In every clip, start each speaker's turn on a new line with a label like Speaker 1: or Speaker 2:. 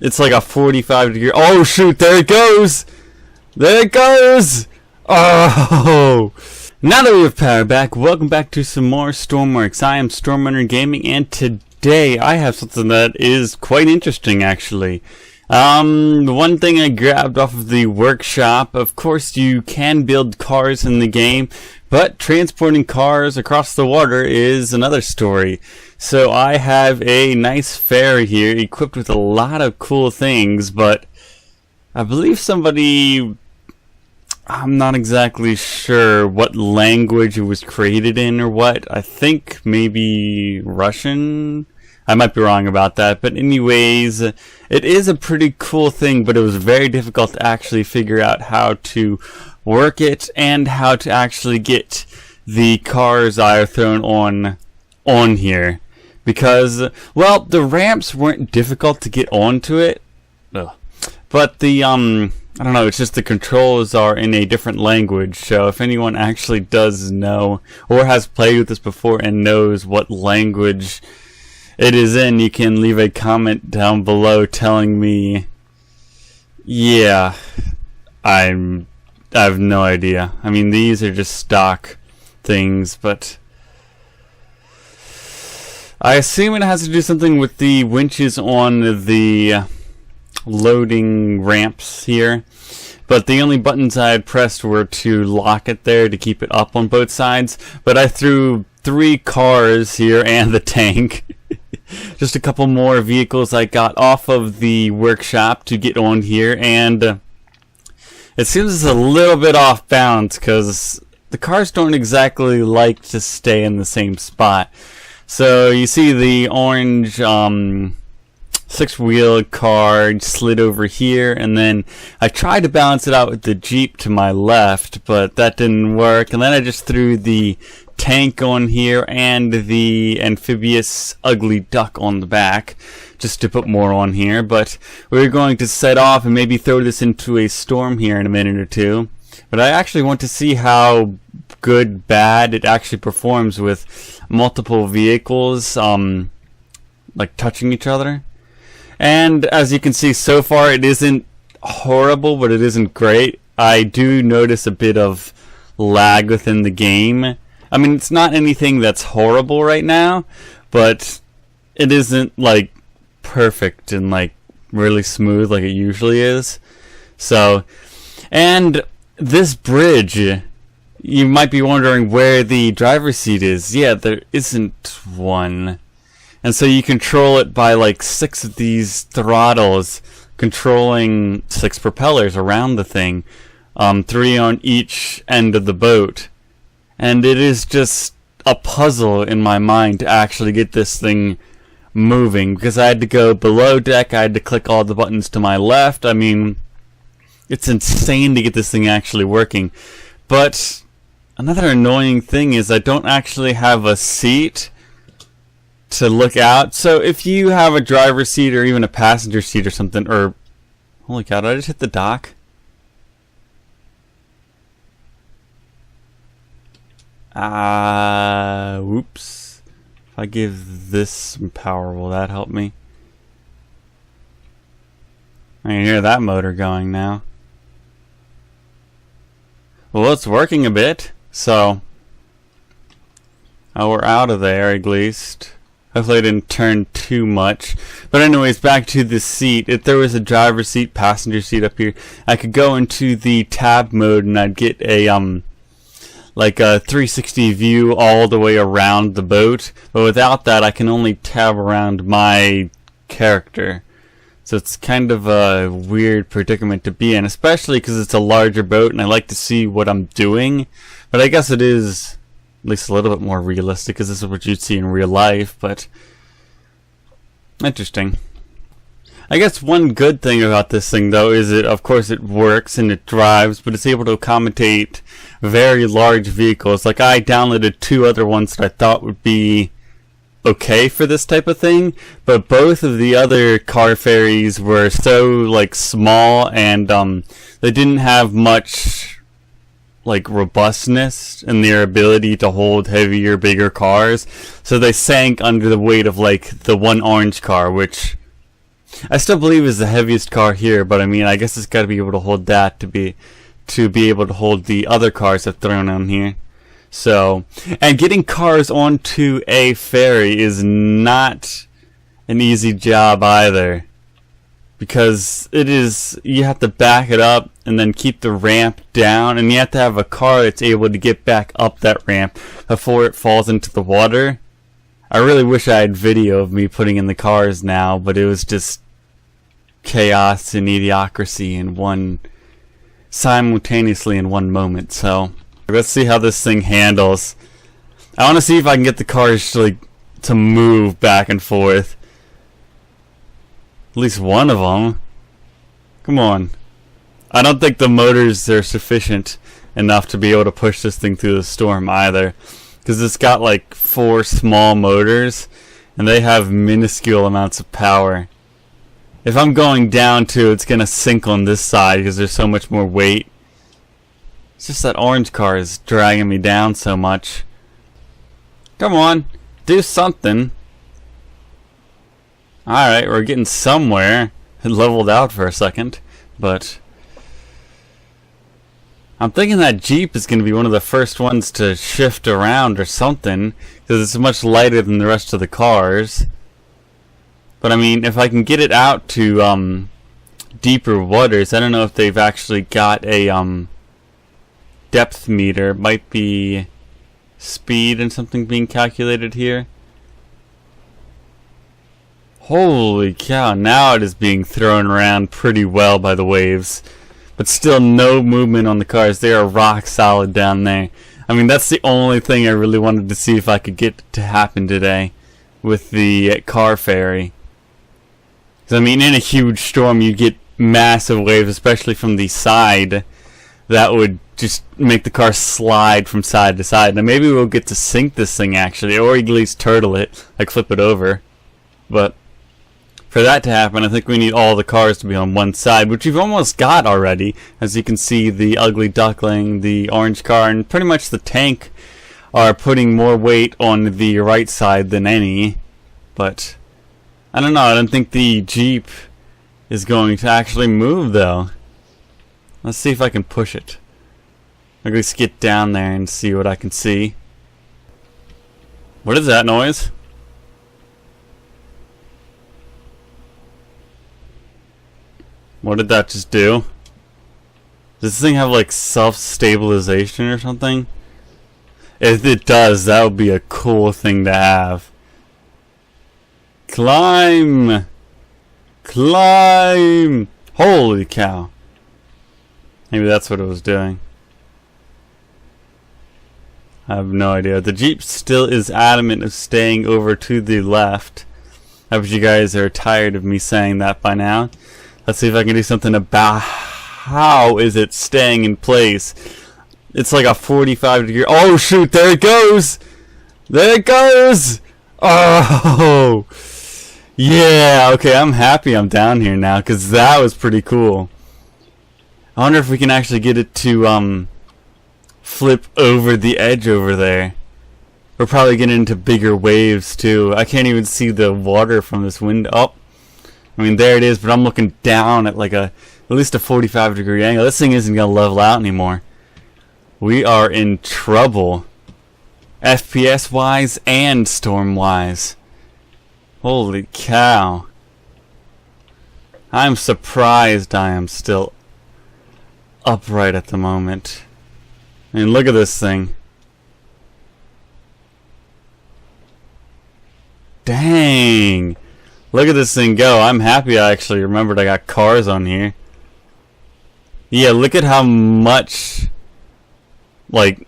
Speaker 1: it's like a 45-degree. Oh shoot! There it goes! There it goes! Oh! Now that we have power back, welcome back to some more Stormworks. I am StormRunner Gaming, and today I have something that is quite interesting, actually. One thing I grabbed off of the workshop, of course you can build cars in the game, but transporting cars across the water is another story. So I have a nice ferry here equipped with a lot of cool things, but I believe somebody, I'm not exactly sure what language it was created in or what. I think maybe Russian? I might be wrong about that, but anyways, it is a pretty cool thing, but it was very difficult to actually figure out how to work it and how to actually get the cars I are thrown on here. Because, well, the ramps weren't difficult to get onto it, but the, I don't know, it's just the controls are in a different language, so if anyone actually does know, or has played with this before and knows what language it is in, you can leave a comment down below telling me. Yeah, I have no idea. I mean, these are just stock things, but I assume it has to do something with the winches on the loading ramps here. But the only buttons I had pressed were to lock it there to keep it up on both sides. But I threw 3 cars here and the tank. Just a couple more vehicles I got off of the workshop to get on here, and it seems it's a little bit off balance because the cars don't exactly like to stay in the same spot. So you see the orange 6-wheel car slid over here, and then I tried to balance it out with the Jeep to my left, but that didn't work. And then I just threw the tank on here and the amphibious ugly duck on the back just to put more on here. But we're going to set off and maybe throw this into a storm here in a minute or two. But I actually want to see how good, bad it actually performs with multiple vehicles like touching each other. And as you can see, so far it isn't horrible, but it isn't great. I do notice a bit of lag within the game. I mean, it's not anything that's horrible right now, but it isn't like perfect and like really smooth like it usually is. So, and this bridge, you might be wondering where the driver's seat is. Yeah, there isn't one. And so you control it by like 6 of these throttles, controlling 6 propellers around the thing, 3 on each end of the boat. And it is just a puzzle in my mind to actually get this thing moving, because I had to go below deck, I had to click all the buttons to my left. I mean, it's insane to get this thing actually working. But another annoying thing is I don't actually have a seat to look out. So if you have a driver's seat or even a passenger seat or something, or holy cow, did I just hit the dock? Whoops. If I give this some power, will that help me? I can hear that motor going now. Well, it's working a bit, so we're out of there at least. Hopefully I didn't turn too much. But anyways, back to the seat. If there was a driver's seat, passenger seat up here, I could go into the tab mode and I'd get a like a 360 view all the way around the boat. But without that, I can only tab around my character. So it's kind of a weird predicament to be in, especially because it's a larger boat and I like to see what I'm doing. But I guess it is at least a little bit more realistic, because this is what you'd see in real life, but interesting. I guess one good thing about this thing, though, is that, of course, it works and it drives, but it's able to accommodate very large vehicles. Like, I downloaded 2 other ones that I thought would be okay for this type of thing, but both of the other car ferries were so, like, small, and they didn't have much like robustness and their ability to hold heavier, bigger cars. So they sank under the weight of like the one orange car, which I still believe is the heaviest car here, but I mean, I guess it's got to be able to hold that to be able to hold the other cars I've thrown on here. So, and getting cars onto a ferry is not an easy job either, because you have to back it up and then keep the ramp down, and you have to have a car that's able to get back up that ramp before it falls into the water. I really wish I had video of me putting in the cars now, but it was just chaos and idiocracy simultaneously in one moment. So let's see how this thing handles. I want to see if I can get the cars to move back and forth. At least one of them. Come on. I don't think the motors are sufficient enough to be able to push this thing through the storm either, because it's got like 4 small motors and they have minuscule amounts of power. If I'm going down too, it's gonna sink on this side because there's so much more weight. It's just that orange car is dragging me down so much. Come on, do something. Alright, we're getting somewhere. It leveled out for a second, but I'm thinking that Jeep is going to be one of the first ones to shift around or something, because it's much lighter than the rest of the cars. But I mean, if I can get it out to deeper waters, I don't know if they've actually got a depth meter. It might be speed and something being calculated here. Holy cow, now it is being thrown around pretty well by the waves. But still no movement on the cars. They are rock solid down there. I mean, that's the only thing I really wanted to see if I could get to happen today with the car ferry. Because I mean, in a huge storm you'd get massive waves, especially from the side, that would just make the car slide from side to side. Now maybe we'll get to sink this thing actually, or at least turtle it, like flip it over. But for that to happen, I think we need all the cars to be on one side, which we've almost got already. As you can see, the ugly duckling, the orange car, and pretty much the tank are putting more weight on the right side than any. But I don't know, I don't think the Jeep is going to actually move though. Let's see if I can push it. At least get down there and see what I can see. What is that noise? What did that just do? Does this thing have like self-stabilization or something? If it does, that would be a cool thing to have. Climb! Climb! Holy cow. Maybe that's what it was doing. I have no idea. The Jeep still is adamant of staying over to the left. I bet you guys are tired of me saying that by now. Let's see if I can do something about how is it staying in place. It's like a 45-degree... Oh, shoot! There it goes! There it goes! Oh! Yeah! Okay, I'm happy I'm down here now, because that was pretty cool. I wonder if we can actually get it to flip over the edge over there. We're probably getting into bigger waves, too. I can't even see the water from this window. Oh! I mean, there it is, but I'm looking down at like at least a 45-degree angle. This thing isn't going to level out anymore. We are in trouble. FPS-wise and storm-wise. Holy cow. I'm surprised I am still upright at the moment. I mean, look at this thing. Dang. Look at this thing go. I'm happy I actually remembered I got cars on here. Yeah, look at how much, like,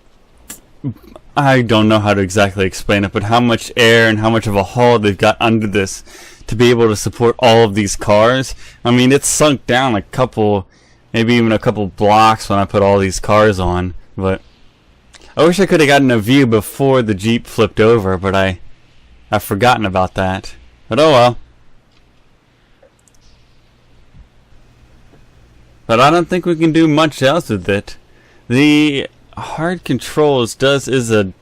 Speaker 1: I don't know how to exactly explain it, but how much air and how much of a hull they've got under this to be able to support all of these cars. I mean, it's sunk down a couple, maybe even a couple blocks when I put all these cars on. But I wish I could have gotten a view before the Jeep flipped over, but I've forgotten about that. But oh well. But I don't think we can do much else with it. The hard controls is a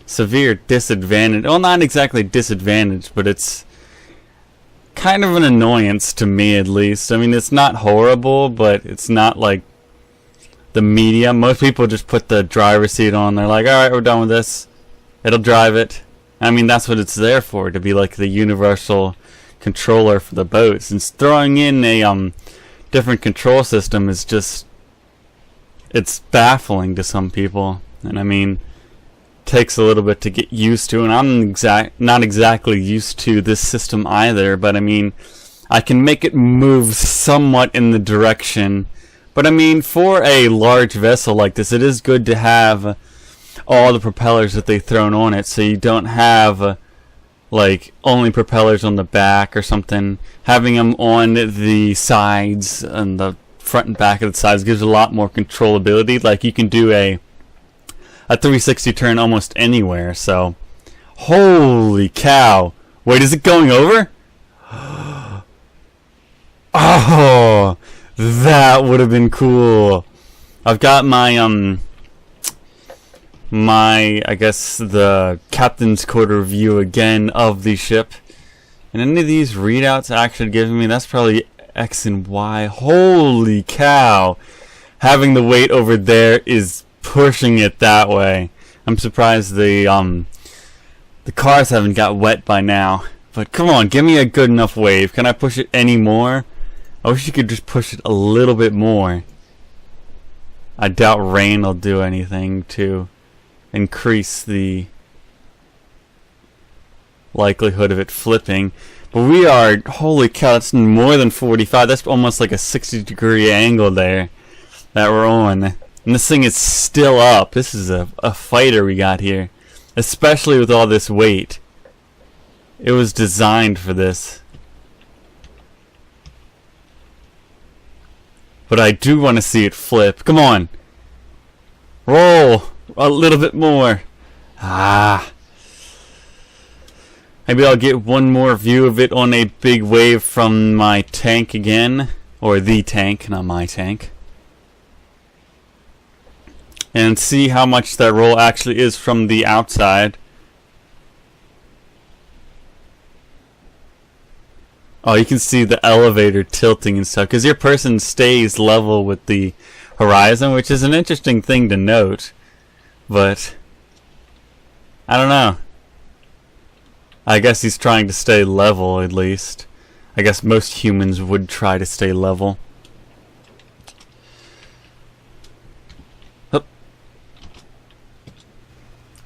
Speaker 1: severe disadvantage. Well, not exactly disadvantage, but it's kind of an annoyance to me, at least. I mean, it's not horrible, but it's not like the medium. Most people just put the driver's seat on. They're like, alright, we're done with this. It'll drive it. I mean, that's what it's there for, to be like the universal controller for the boat. Since throwing in a different control system is just, it's baffling to some people. And I mean, takes a little bit to get used to, and I'm not exactly used to this system either, but I mean, I can make it move somewhat in the direction. But I mean, for a large vessel like this, it is good to have all the propellers that they've thrown on it, so you don't have like only propellers on the back or something. Having them on the sides and the front and back of the sides gives a lot more controllability. Like you can do a 360 turn almost anywhere. So holy cow, wait, is it going over? Oh, that would have been cool. I've got my I guess the captain's quarter view again of the ship, and any of these readouts actually giving me, that's probably X and Y. Holy cow, having the weight over there is pushing it that way. I'm surprised the cars haven't got wet by now. But come on, give me a good enough wave. Can I push it any more? I wish you could just push it a little bit more. I doubt rain will do anything to increase the likelihood of it flipping. But we are, holy cow, that's more than 45. That's almost like a 60-degree angle there that we're on. And this thing is still up. This is a fighter we got here. Especially with all this weight. It was designed for this. But I do want to see it flip. Come on. Roll. A little bit more. Ah. Maybe I'll get one more view of it on a big wave from my tank again. Or the tank, not my tank. And see how much that roll actually is from the outside. Oh, you can see the elevator tilting and stuff, because your person stays level with the horizon, which is an interesting thing to note. But I don't know. I guess he's trying to stay level, at least. I guess most humans would try to stay level.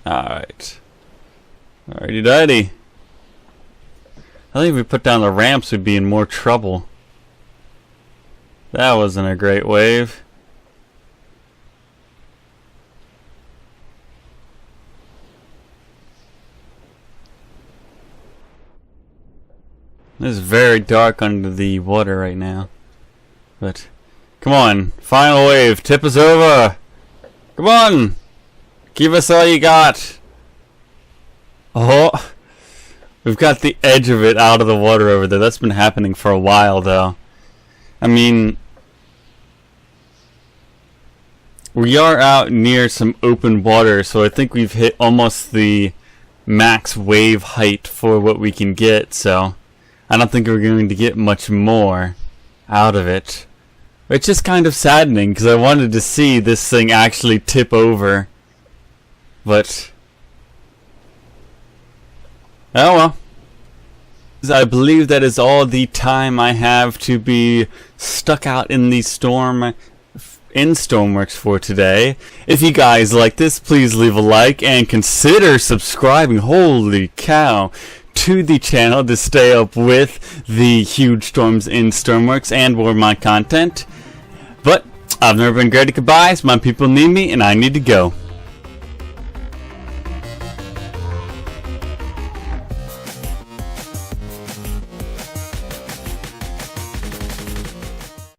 Speaker 1: Alright. Alrighty dighty. I think if we put down the ramps, we'd be in more trouble. That wasn't a great wave. It's very dark under the water right now. But, come on. Final wave. Tip us over. Come on. Give us all you got. Oh. We've got the edge of it out of the water over there. That's been happening for a while, though. I mean, we are out near some open water, so I think we've hit almost the max wave height for what we can get, so I don't think we're going to get much more out of it. It's just kind of saddening, because I wanted to see this thing actually tip over. But oh well. I believe that is all the time I have to be stuck out in the storm in Stormworks for today. If you guys like this, please leave a like and consider subscribing, holy cow, to the channel to stay up with the huge storms in Stormworks and more of my content. But I've never been great at goodbyes. My people need me and I need to go.